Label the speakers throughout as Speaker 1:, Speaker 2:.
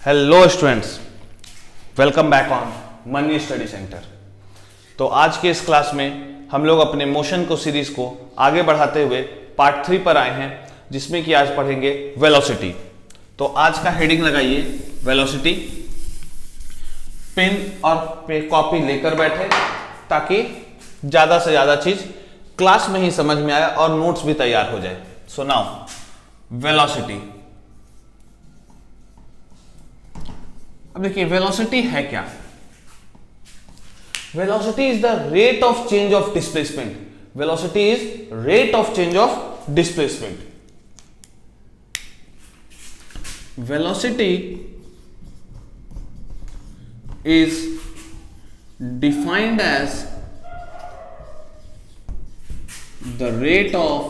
Speaker 1: Hello students, welcome back on money study centre. तो आज के इस क्लास में हम लोग अपने मोशन को सीरीज को आगे बढ़ाते हुए पार्ट 3 पर आए हैं, जिसमें कि आज पढ़ेंगे वेलोसिटी। तो आज का हेडिंग लगाइए वेलोसिटी। पेन और कॉपी लेकर बैठे ताकि ज्यादा से ज्यादा चीज क्लास में ही समझ में आए और नोट्स भी तैयार हो जाए। So now velocity. अब देखिए वेलोसिटी है क्या। Velocity is the rate of change of displacement. Velocity is rate of change of displacement. Velocity is defined as the rate of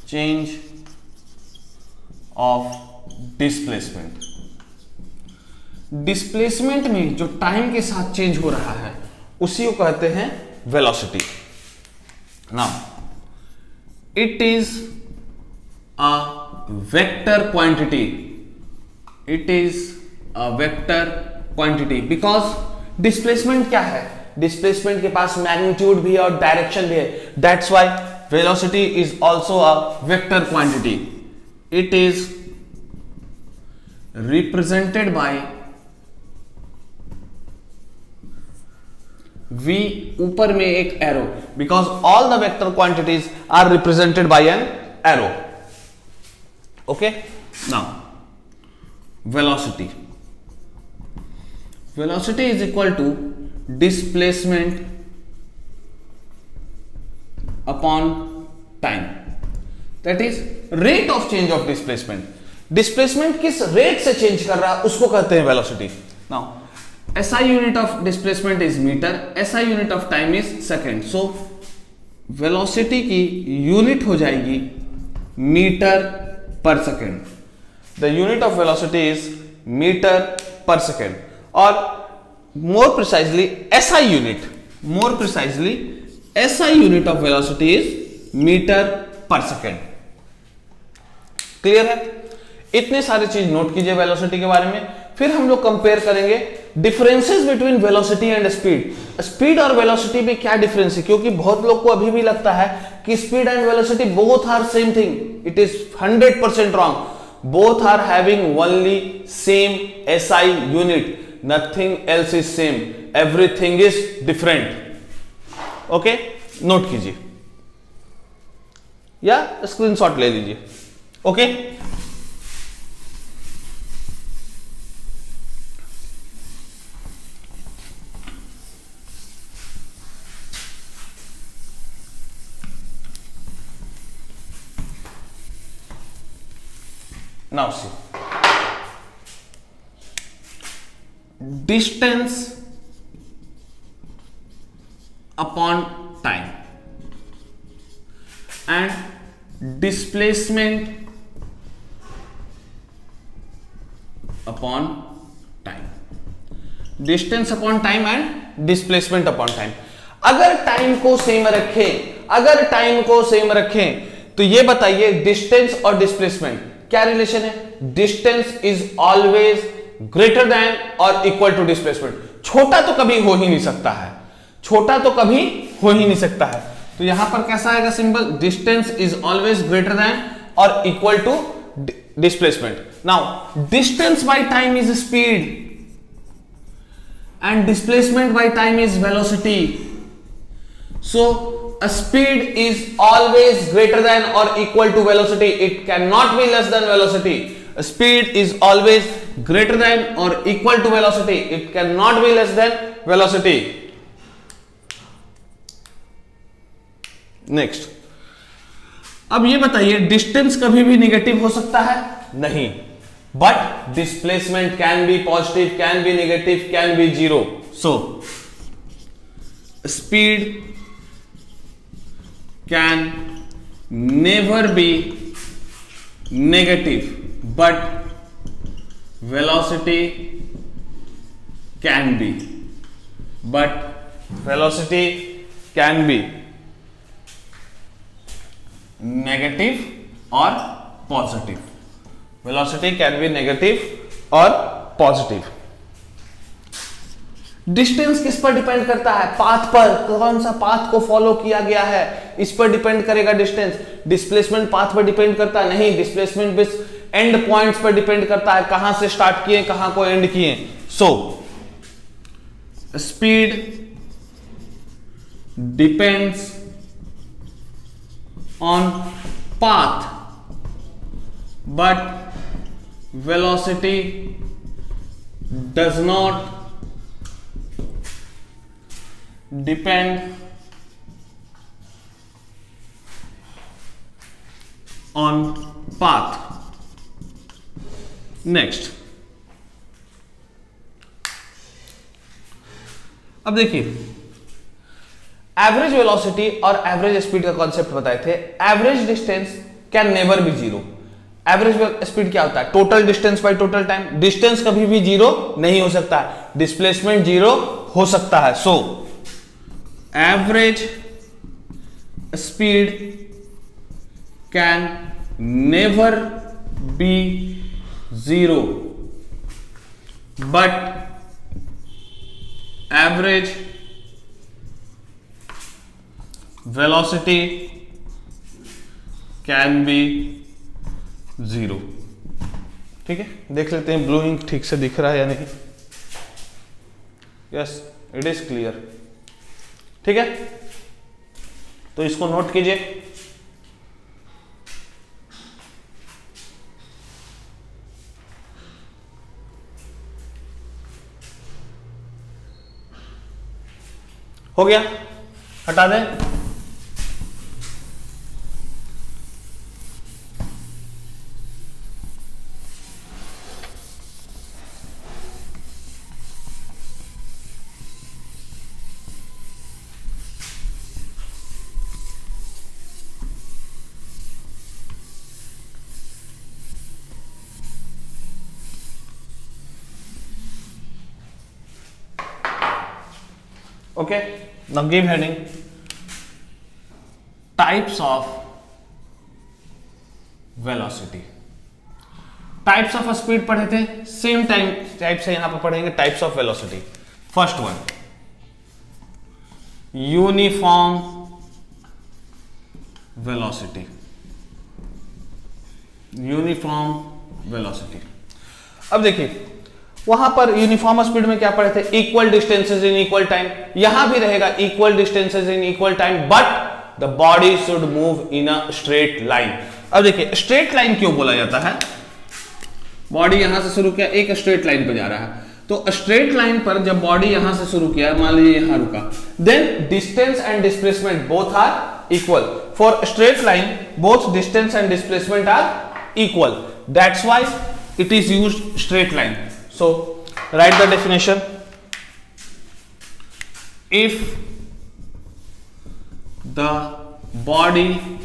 Speaker 1: change of displacement। Displacement में जो टाइम के साथ change हो रहा है उसी को कहते हैं velocity. Now it is a vector quantity. It is a vector quantity because displacement क्या है? Displacement के पास magnitude भी है और direction भी है। That's why velocity is also a vector quantity. It is represented by V, ऊपर में एक arrow, because all the vector quantities are represented by an arrow. Okay? Now velocity is equal to displacement upon time, that is rate of change of displacement किस rate से change कर रहा है उसको कहते हैं velocity। now SI unit of displacement is meter, SI unit of time is second, so velocity की unit हो जाएगी मीटर पर second. The unit of velocity is meter per second, or more precisely SI unit of velocity is meter per second। Clear है? इतने सारे चीज note कीजिए velocity के बारे में। फिर हम लोग कंपेयर करेंगे differences between velocity and speed. Speed और वेलोसिटी में क्या डिफरेंस है, क्योंकि बहुत लोग को अभी भी लगता है कि speed and velocity both are same thing. It is 100% wrong. Both are having only same SI unit. Nothing else is same. Everything is different. Okay? Note कीजिए या स्क्रीनशॉट ले लीजिए। Okay? Now see, distance upon time and displacement upon time। distance upon time and displacement upon time। अगर time को same रखें तो ये बताइए डिस्टेंस और डिस्प्लेसमेंट क्या रिलेशन है? Distance is always greater than और इक्वल टू डिस्प्लेसमेंट। छोटा तो कभी हो ही नहीं सकता है। तो यहां पर कैसा आएगा symbol? Distance is always greater than और equal to displacement. Now distance by time is speed and displacement by time is velocity. So a speed is always greater than or equal to velocity. It cannot be less than velocity. A speed is always greater than or equal to velocity. It cannot be less than velocity. Next. अब ये बताइए distance कभी भी negative हो सकता है? नहीं। But displacement can be positive, can be negative, can be zero. So speed can never be negative, but velocity can be negative or positive. Velocity can be negative और पॉजिटिव। डिस्टेंस किस पर depend करता है? Path पर, कौन सा path को follow किया गया है इस पर डिपेंड करेगा डिस्टेंस। डिस्प्लेसमेंट पाथ पर डिपेंड करता है? नहीं, डिस्प्लेसमेंट बिस एंड पॉइंट्स पर डिपेंड करता है, कहां से स्टार्ट किए कहां को एंड किए। So speed depends on path but velocity does not depend on path. Next, अब देखिए एवरेज वेलोसिटी और एवरेज स्पीड का कॉन्सेप्ट बताए थे। Average distance can never be zero. Average speed क्या होता है? Total distance by total time. Distance कभी भी जीरो नहीं हो सकता है, डिस्प्लेसमेंट जीरो हो सकता है। सो average speed can never be zero, but average velocity can be zero। ठीक है, देख लेते हैं ब्लू इंक ठीक से दिख रहा है या नहीं। Yes, it is clear. ठीक है, तो इसको नोट कीजिए। हो गया, हटा दें। Okay, now give heading types of velocity। Types of speed पढ़े थे, सेम टाइप से यहां पर पढ़ेंगे types of velocity. First one, uniform velocity. Uniform velocity, अब देखिए वहां पर यूनिफॉर्म स्पीड में क्या पढ़े थे? Equal distances in equal time. यहां भी रहेगा equal distances in equal time but the body should move in a straight line. अब देखिए स्ट्रेट लाइन क्यों बोला जाता है? बॉडी यहां से शुरू किया, एक स्ट्रेट लाइन पर जा रहा है, तो स्ट्रेट लाइन पर जब बॉडी यहां से शुरू किया, मान लीजिए यहां रुका, then distance and displacement both are equal. For straight line both distance and displacement are equal, that's why it is used straight line. So write the definition. If the body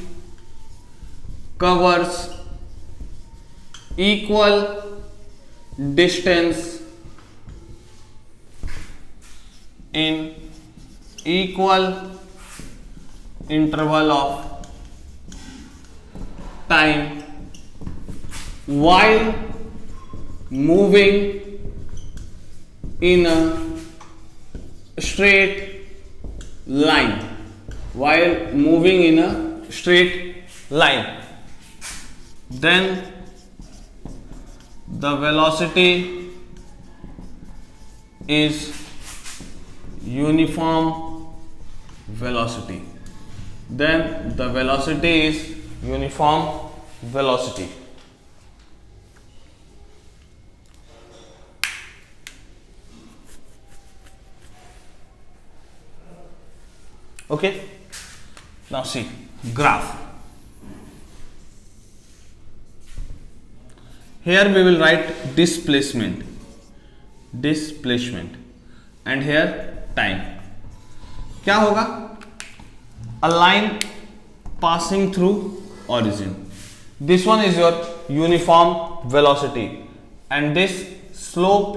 Speaker 1: covers equal distance in equal interval of time while moving in a straight line, while moving in a straight line, then the velocity is uniform velocity. Then the velocity is uniform velocity. Okay, now see graph. Here we will write displacement, and here time. क्या होगा? A line passing through origin. This one is your uniform velocity, and this slope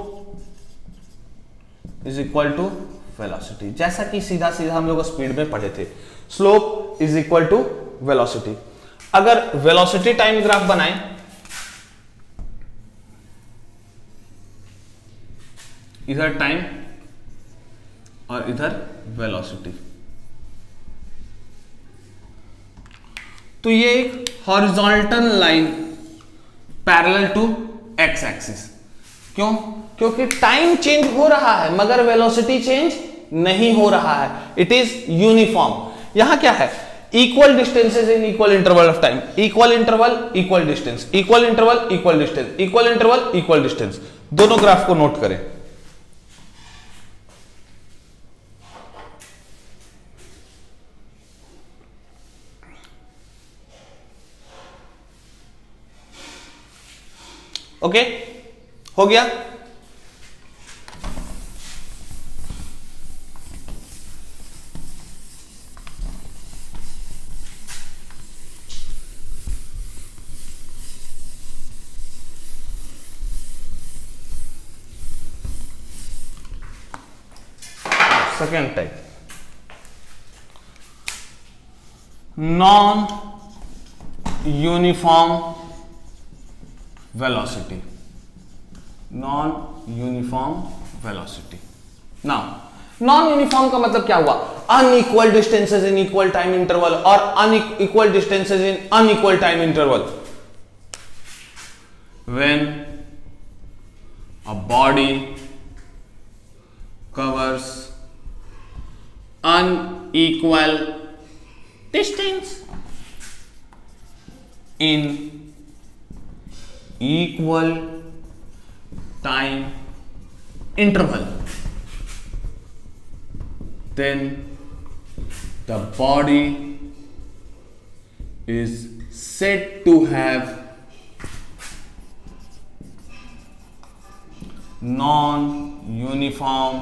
Speaker 1: is equal to velocity. जैसा कि सीधा सीधा हम लोग speed में पढ़े थे, slope is equal to velocity. अगर वेलोसिटी टाइम ग्राफ बनाएं, इधर टाइम और इधर वेलोसिटी, तो ये एक horizontal line parallel to x axis. क्यों? क्योंकि टाइम चेंज हो रहा है मगर वेलोसिटी चेंज नहीं हो रहा है, इट इज यूनिफॉर्म। यहां क्या है? Equal distances in equal interval of time, equal interval equal distance, equal interval equal distance, equal interval equal distance. दोनों ग्राफ को नोट करें। ओके, हो गया? Second type, non uniform velocity, non uniform velocity. Now non uniform का मतलब क्या हुआ? Unequal distances in equal time interval और unequal distances in unequal time interval. When a body covers unequal distance in equal time interval, then the body is said to have non-uniform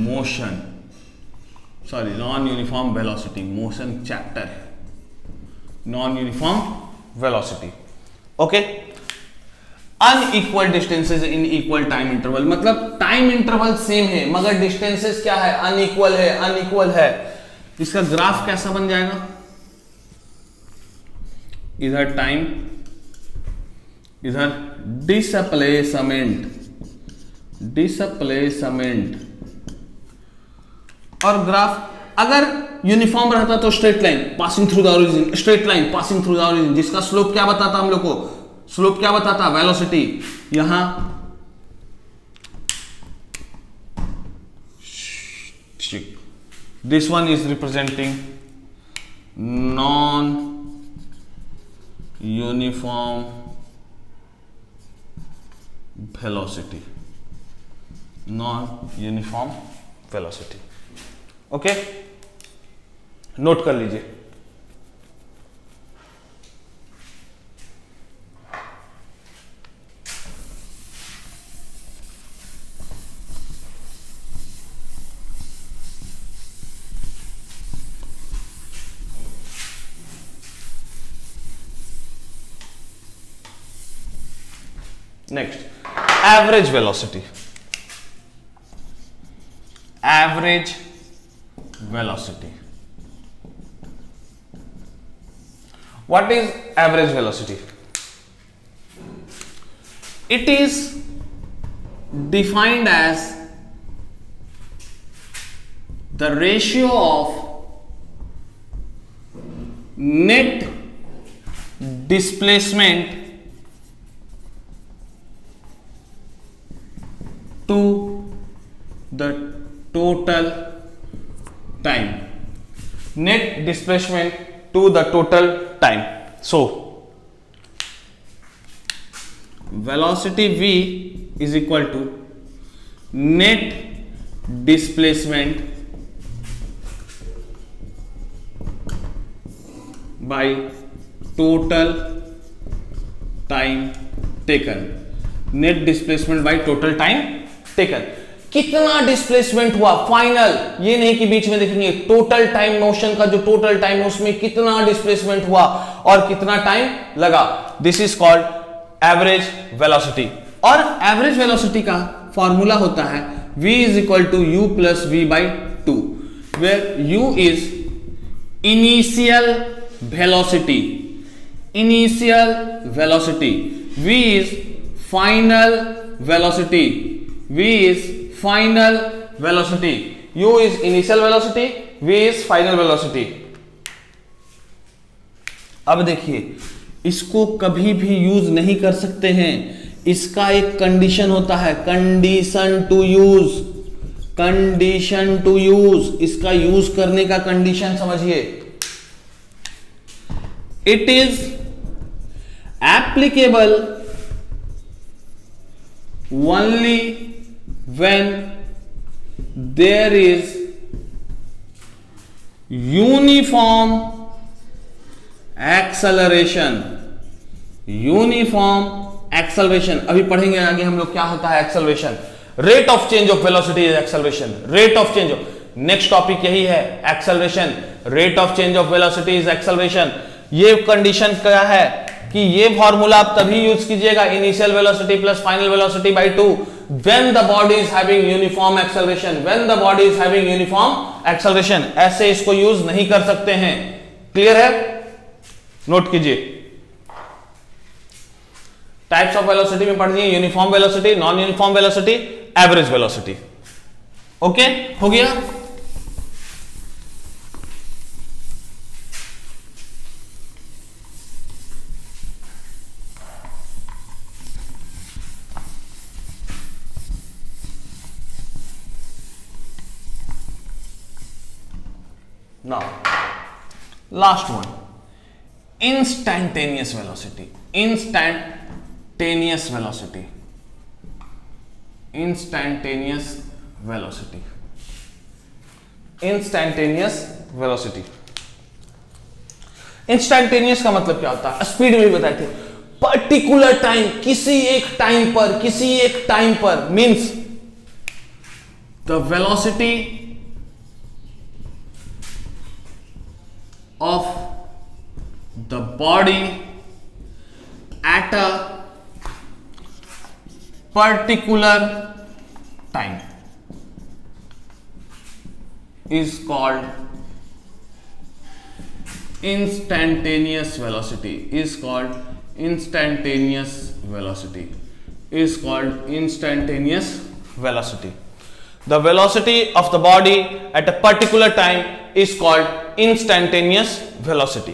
Speaker 1: motion, sorry non uniform velocity, motion chapter है, non uniform velocity. Okay, unequal distances in equal time interval, मतलब time interval same है मगर distances क्या है? Unequal है, unequal है। इसका graph कैसा बन जाएगा? इधर टाइम, इधर डिस्प्लेसमेंट, डिस्प्लेसमेंट, और ग्राफ अगर यूनिफॉर्म रहता तो straight line passing through the origin, straight line passing through the origin, जिसका स्लोप क्या बताता हम लोग को? स्लोप क्या बताता? वेलोसिटी। यहां this one is representing non uniform velocity, non uniform velocity. Okay, note कर लीजिए। Next, average velocity, average velocity. What is average velocity? It is defined as the ratio of net displacement to the total time, net displacement to the total time. So velocity v is equal to net displacement by total time taken, net displacement by total time taken। कितना displacement हुआ final, ये नहीं कि बीच में देखेंगे, total time motion का जो total time है उसमें कितना डिस्प्लेसमेंट हुआ और कितना टाइम लगा, this is called average velocity. और एवरेज वेलोसिटी का फॉर्मूला होता है v is equal to u plus v by 2, where u is initial velocity initial velocity, v is final velocity, v is final velocity, u is initial velocity, v is final velocity। अब देखिए, इसको कभी भी use नहीं कर सकते हैं, इसका एक कंडीशन होता है, condition to use, condition to use, इसका यूज करने का कंडीशन समझिए। It is applicable only when there is uniform acceleration, uniform acceleration. अभी पढ़ेंगे आगे हम लोग क्या होता है acceleration. Rate of change of velocity is acceleration, rate of change of, next topic यही है acceleration, rate of change of velocity is acceleration. ये कंडीशन क्या है कि ये फॉर्मूला आप तभी यूज कीजिएगा, initial velocity plus final velocity bye 2, when the body is having uniform acceleration, when the body is having uniform acceleration. ऐसे इसको यूज नहीं कर सकते हैं। क्लियर है? नोट कीजिए। टाइप्स ऑफ वेलोसिटी में पढ़ दिए, uniform velocity, non uniform velocity, average velocity. Okay, हो गया। Now, last one, instantaneous velocity, instantaneous velocity, instantaneous velocity, instantaneous velocity। Instantaneous का मतलब क्या होता है? स्पीड में भी बताए थे, पर्टिकुलर टाइम, किसी एक टाइम पर, किसी एक टाइम पर, means the velocity of the body at a particular time is called instantaneous velocity, is called instantaneous velocity, is called instantaneous velocity। The velocity of the body at a particular time is called instantaneous velocity.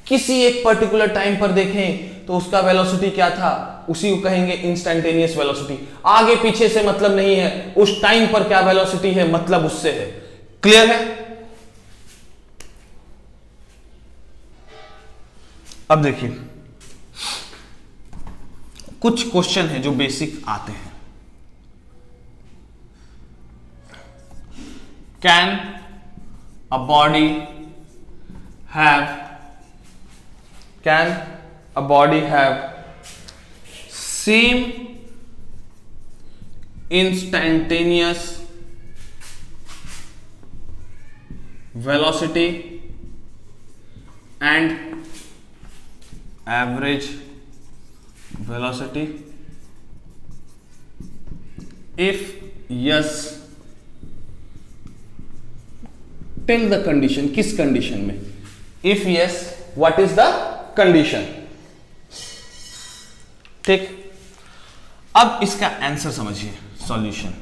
Speaker 1: किसी एक particular time पर देखें तो उसका velocity क्या था, उसी को कहेंगे इंस्टैंटेनियस वेलोसिटी। आगे पीछे से मतलब नहीं है, उस टाइम पर क्या वेलोसिटी है मतलब उससे है। क्लियर है? अब देखिए, कुछ क्वेश्चन है जो बेसिक आते हैं। Can a body have, can a body have same instantaneous velocity and average velocity? If yes, tell the condition, किस कंडीशन में? If yes, what is the condition? ठीक, अब इसका आंसर समझिए, सॉल्यूशन।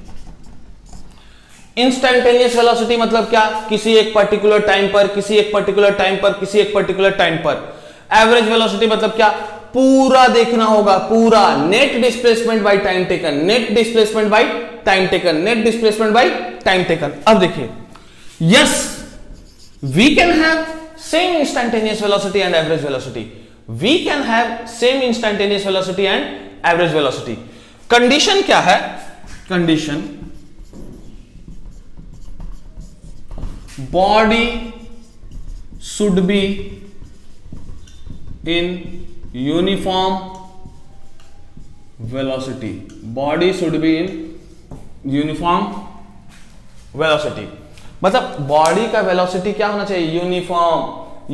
Speaker 1: इंस्टैंटेनियस वेलोसिटी मतलब क्या? किसी एक पर्टिकुलर टाइम पर, किसी एक पर्टिकुलर टाइम पर, किसी एक पर्टिकुलर टाइम पर। एवरेज वेलोसिटी मतलब क्या? पूरा देखना होगा, पूरा, net displacement by time taken, net displacement by time taken, net displacement by time taken. अब देखिए, yes, we can have same instantaneous velocity and average velocity, we can have same instantaneous velocity and average velocity। Condition क्या है? Condition, body should be in uniform velocity, body should be in uniform velocity। मतलब body का velocity क्या होना चाहिए? Uniform,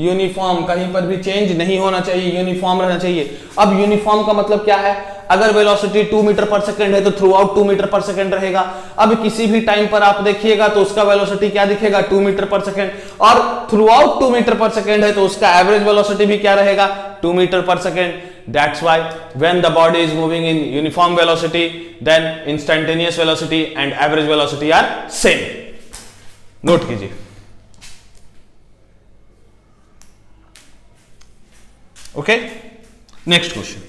Speaker 1: uniform, कहीं पर भी चेंज नहीं होना चाहिए, यूनिफॉर्म रहना चाहिए। अब यूनिफॉर्म का मतलब क्या है? अगर वेलोसिटी 2 मीटर पर सेकंड है तो थ्रू आउट 2 मीटर पर सेकंड रहेगा। अब किसी भी टाइम पर आप देखिएगा तो उसका वेलोसिटी क्या दिखेगा, 2 मीटर पर सेकंड, और थ्रू आउट 2 मीटर पर सेकंड है तो उसका एवरेज वेलोसिटी भी क्या रहेगा, 2 मीटर पर second. That's why when the body is moving in uniform velocity, then instantaneous velocity and average velocity are same. Note कीजिए। Okay, next question.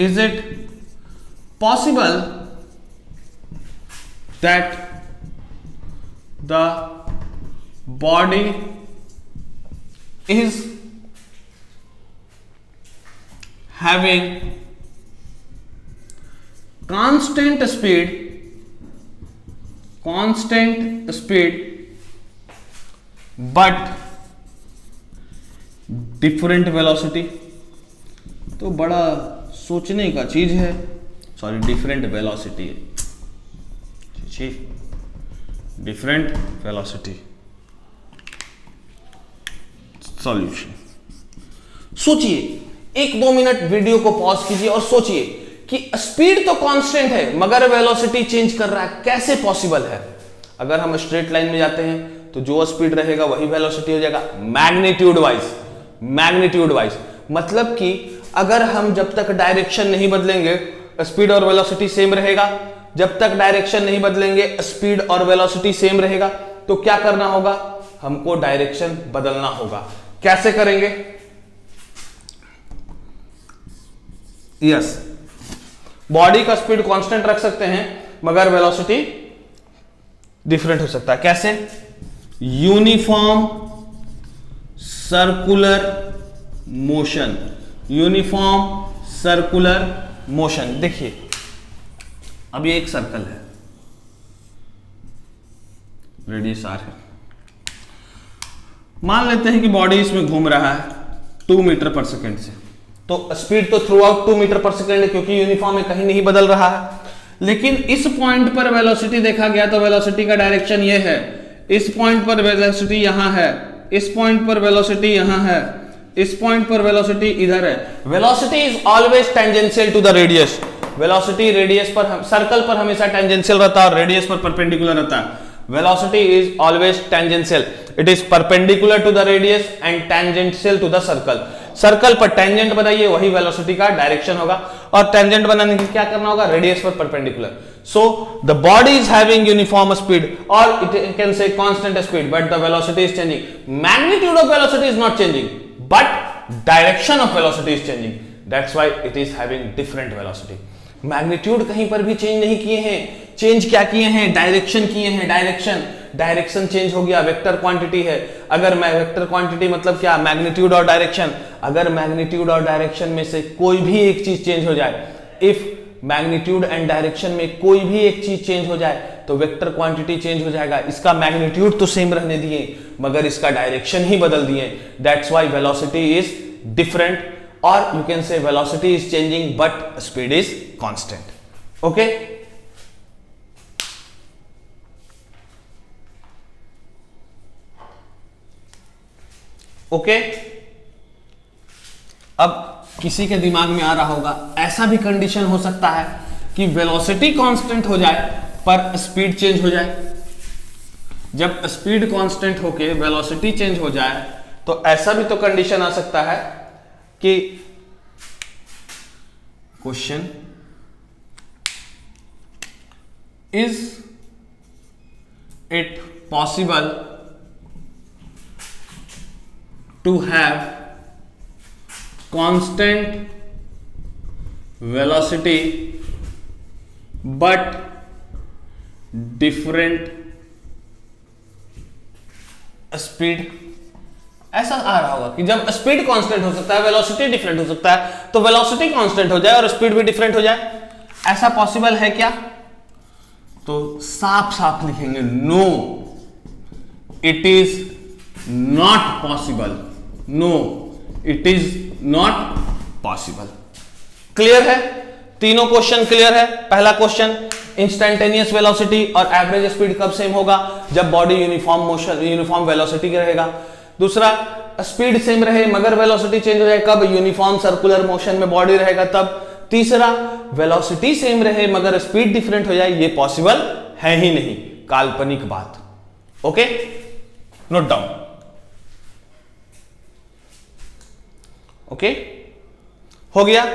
Speaker 1: Is it possible that the body is having constant speed but different velocity? तो बड़ा सोचने का चीज है, sorry different velocity, different velocity. Solution, सोचिए 1-2 minute video को pause कीजिए और सोचिए कि स्पीड तो कांस्टेंट है मगर वेलोसिटी चेंज कर रहा है, कैसे पॉसिबल है? अगर हम स्ट्रेट लाइन में जाते हैं तो जो स्पीड रहेगा वही वेलोसिटी हो जाएगा, मैग्नीट्यूड वाइज। मतलब कि अगर हम जब तक डायरेक्शन नहीं बदलेंगे स्पीड और वेलोसिटी सेम रहेगा, जब तक डायरेक्शन नहीं बदलेंगे स्पीड और वेलोसिटी सेम रहेगा। तो क्या करना होगा, हमको डायरेक्शन बदलना होगा। कैसे करेंगे? यस, बॉडी का स्पीड कांस्टेंट रख सकते हैं मगर वेलोसिटी डिफरेंट हो सकता है। कैसे? Uniform circular motion. देखिए अब ये एक सर्कल है, रेडियस r है, मान लेते हैं कि बॉडी इसमें घूम रहा है 2 मीटर पर सेकंड से, तो स्पीड तो थ्रू आउट 2 मीटर पर सेकंड है क्योंकि यूनिफॉर्म में कहीं नहीं बदल रहा है। लेकिन इस पॉइंट पर वेलोसिटी देखा गया तो वेलोसिटी का डायरेक्शन ये है, इस पॉइंट पर वेलोसिटी यहां है, इस पॉइंट पर वेलोसिटी यहां है, इस पॉइंट पर वेलोसिटी इधर है। Velocity is always tangential to the radius. Velocity radius पर, सर्कल पर हमेशा टेंजेंशियल रहता है और रेडियस पर परपेंडिकुलर रहता है। Velocity is always tangential, it is perpendicular to the radius and tangential to the circle. Circle पर टेंजेंट बनाइए, वही वेलोसिटी का डायरेक्शन होगा, और टेंजेंट बनाने के लिए क्या करना होगा, रेडियस पर perpendicular. So the body is having uniform speed और it can say constant speed but the velocity is changing. Magnitude of velocity is not changing but direction of velocity is changing, that's why it is having different velocity। Magnitude कहीं पर भी change नहीं किए हैं, change क्या किए हैं, direction किए हैं। डायरेक्शन चेंज हो गया, वेक्टर क्वांटिटी है। अगर मैं वेक्टर क्वांटिटी मतलब क्या, मैग्नीट्यूड और डायरेक्शन। अगर मैग्नीट्यूड और डायरेक्शन में से कोई भी एक चीज चेंज हो जाए, इफ मैग्नीट्यूड एंड डायरेक्शन में कोई भी एक चीज चेंज हो जाए तो वेक्टर क्वांटिटी चेंज हो जाएगा। इसका मैग्नीट्यूड तो सेम रहने दिए मगर इसका डायरेक्शन ही बदल दिए, that's why velocity is different, और you can say velocity is changing but speed is constant. Okay, okay. अब किसी के दिमाग में आ रहा होगा ऐसा भी कंडीशन हो सकता है कि वेलोसिटी कांस्टेंट हो जाए पर स्पीड चेंज हो जाए। जब स्पीड कांस्टेंट होके वेलोसिटी चेंज हो जाए तो ऐसा भी तो कंडीशन आ सकता है कि question is it possible to have constant velocity but different speed? ऐसा आ रहा होगा कि जब स्पीड कांस्टेंट हो सकता है, वेलोसिटी डिफरेंट हो सकता है, तो वेलोसिटी कांस्टेंट हो जाए और स्पीड भी डिफरेंट हो जाए। ऐसा पॉसिबल है क्या? तो साफ साफ लिखेंगे no, it is not possible. No, it is not possible. Clear है? तीनों क्वेश्चन क्लियर है? पहला क्वेश्चन, इंस्टेंटेनियस वेलोसिटी और एवरेज स्पीड कब सेम होगा? जब बॉडी यूनिफॉर्म वेलोसिटी का रहेगा। दूसरा, स्पीड सेम रहे मगर वेलोसिटी चेंज हो जाए, कब? यूनिफॉर्म सर्कुलर मोशन में बॉडी रहेगा तब। तीसरा, वेलोसिटी सेम रहे मगर स्पीड डिफरेंट हो जाए, ये पॉसिबल है ही नहीं, काल्पनिक बात। Okay, note down. ओके, हो गया।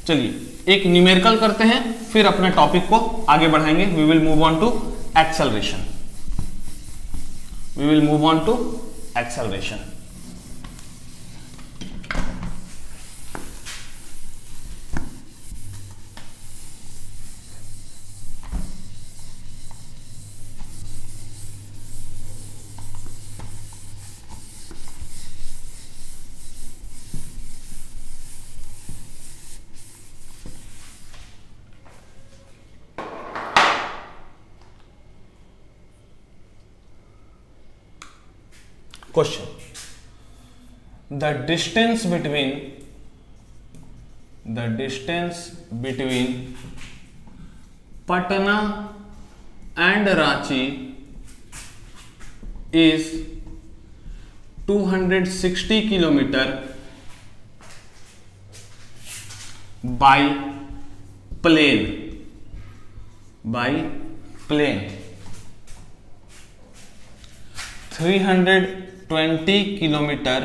Speaker 1: चलिए एक न्यूमेरिकल करते हैं, फिर अपने टॉपिक को आगे बढ़ाएंगे। We will move on to acceleration. We will move on to acceleration. Question: the distance between Patna and Ranchi is 260 kilometer by plane. 320 kilometre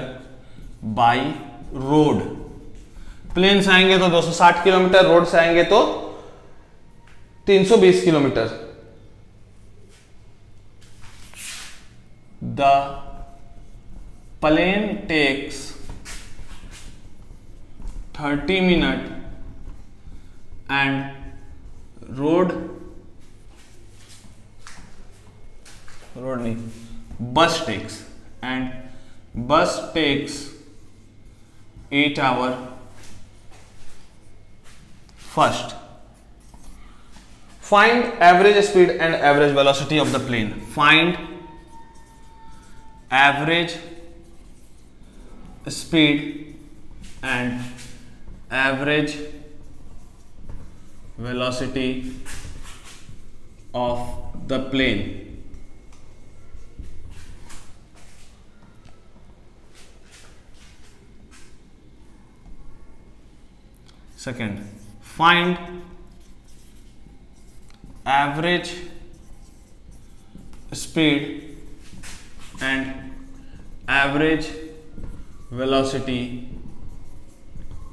Speaker 1: by road. Plane से आएंगे तो 260 किलोमीटर, रोड से आएंगे तो 320 kilometre. The plane takes 30 minute and road नहीं, bus takes 8 hours. First, find average speed and average velocity of the plane. Find average speed and average velocity of the plane. Second, find average speed and average velocity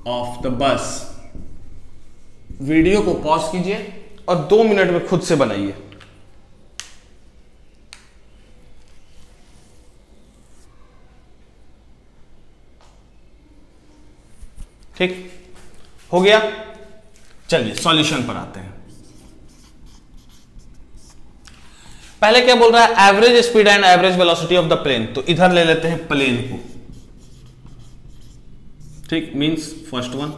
Speaker 1: of the bus. Video को pause कीजिए और 2 minute में खुद से बनाइए। ठीक हो गया। चलिए सॉल्यूशन पर आते हैं। पहले क्या बोल रहा है? Average speed and average velocity of the plane. तो इधर ले लेते हैं प्लेन को, ठीक, मींस फर्स्ट वन,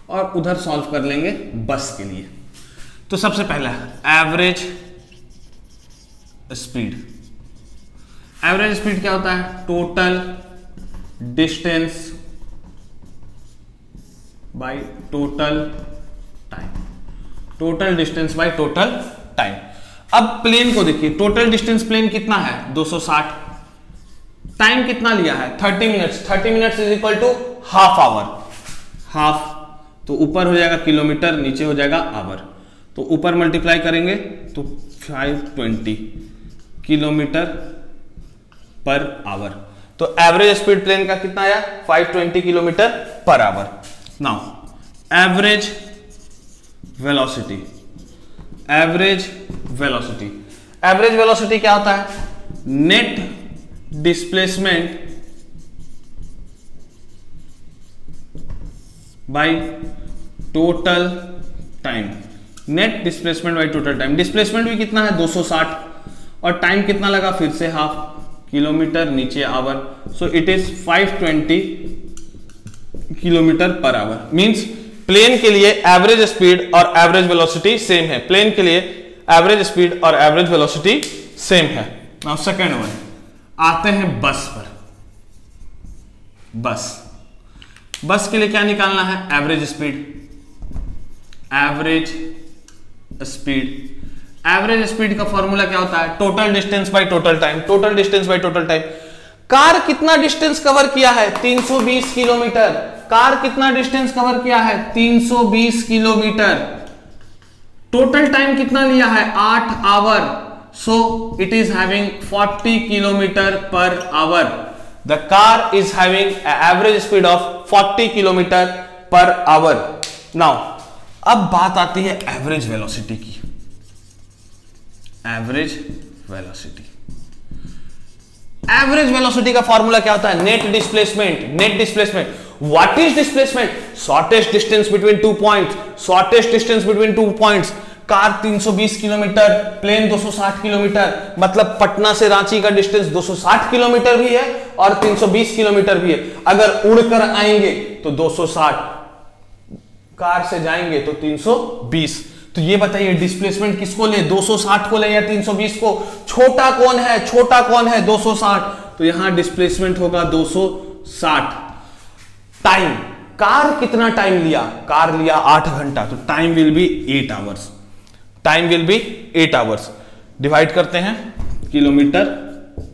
Speaker 1: और उधर सॉल्व कर लेंगे बस के लिए। तो सबसे पहला एवरेज स्पीड। एवरेज स्पीड क्या होता है? Total distance by total time. Total distance by total time. अब प्लेन को देखिए, टोटल डिस्टेंस प्लेन कितना है? 260। टाइम कितना लिया है? 30 minutes. 30 minutes is equal to half hour. Half तो ऊपर हो जाएगा किलोमीटर, नीचे हो जाएगा आवर। तो ऊपर मल्टीप्लाई करेंगे तो 520 किलोमीटर पर आवर। तो एवरेज स्पीड प्लेन का कितना आया? 520 kilometre per our. Now, average velocity. Average velocity क्या होता है? Net displacement by total time. Net displacement by total time. Displacement भी कितना है? 260, और टाइम कितना लगा? फिर से हाफ किलोमीटर, नीचे hour. So it is 520 kilometre per hour. Means plane के लिए एवरेज स्पीड और एवरेज वेलोसिटी सेम है। प्लेन के लिए एवरेज स्पीड और एवरेज वेलोसिटी सेम है। नाउ सेकंड वन, आते हैं बस पर। बस के लिए क्या निकालना है? Average speed. एवरेज स्पीड का फॉर्मूला क्या होता है? Total distance by total time. Total distance by total time. Car कितना डिस्टेंस कवर किया है? 320 किलोमीटर। कार कितना डिस्टेंस कवर किया है? 320 किलोमीटर। टोटल टाइम कितना लिया है? 8 hour. So it is having 40 kilometre per hour. The car is having average speed of 40 kilometre per hour. Now अब बात आती है एवरेज वेलोसिटी की। एवरेज वेलोसिटी, एवरेज वेलोसिटी का फॉर्मूला क्या होता है? Net displacement. Net displacement, what is displacement? Shortest distance between two points. Shortest distance between two points. Car 320 kilometre, plane 260 kilometre, मतलब पटना से रांची का डिस्टेंस 260 किलोमीटर भी है और 320 किलोमीटर भी है। अगर उड़कर आएंगे तो 260, कार से जाएंगे तो 320। तो ये बताइए डिस्प्लेसमेंट किसको ले? 260 को ले या 320 को? छोटा कौन है? छोटा कौन है? 260। तो यहां डिस्प्लेसमेंट होगा 260। टाइम, कार कितना टाइम लिया? कार लिया 8 घंटा, तो time will be 8 hours. Time will be 8 hours. Divide करते हैं kilometre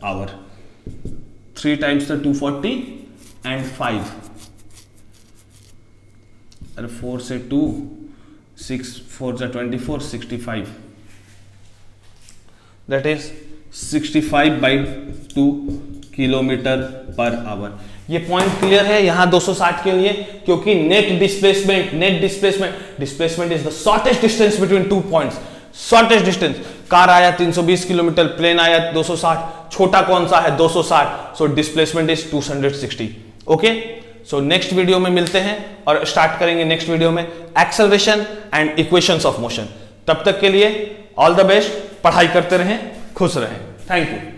Speaker 1: our. 3 times the 240 and 5, अरे 4 से 2, 6 4 जा 24, 65, that is 65/2 kilometre per our. ये पॉइंट क्लियर है यहां 260 के लिए, क्योंकि net displacement displacement is the shortest distance between two points. Shortest distance, car आया 320 किलोमीटर, प्लेन आया 260, छोटा कौन सा है? 260। So displacement is 260। Okay, so next video में मिलते हैं और स्टार्ट करेंगे नेक्स्ट वीडियो में acceleration and equations of motion. तब तक के लिए ऑल द बेस्ट, पढ़ाई करते रहें, खुश रहें। Thank you.